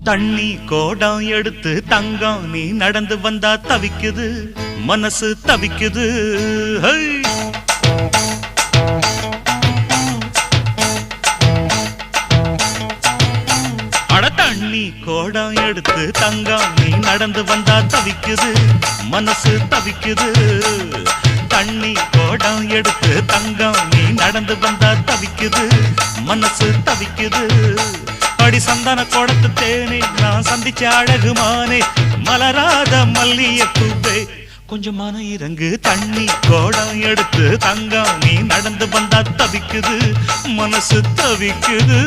தண்ணி கோடம் எடுத்து தங்கம் நீ நடந்து வந்தா தவிக்குது மனசு தவிக்குது. அட தண்ணி கோடம் எடுத்து தங்கம் நீ நடந்து வந்தா தவிக்குது மனசு தவிக்குது. தண்ணி கோடம் எடுத்து தங்கம் நீ நடந்து வந்தா தவிக்குது மனசு தவிக்குது. அடி சந்தன கோடத்து தேனே நான் சந்திச்ச அழகுமானே மலராத மல்லியப்பூவே கொஞ்சம் மன இறங்கு. தண்ணி கோடம் எடுத்து தங்கம் நீ நடந்து வந்தா தவிக்குது மனசு தவிக்குது.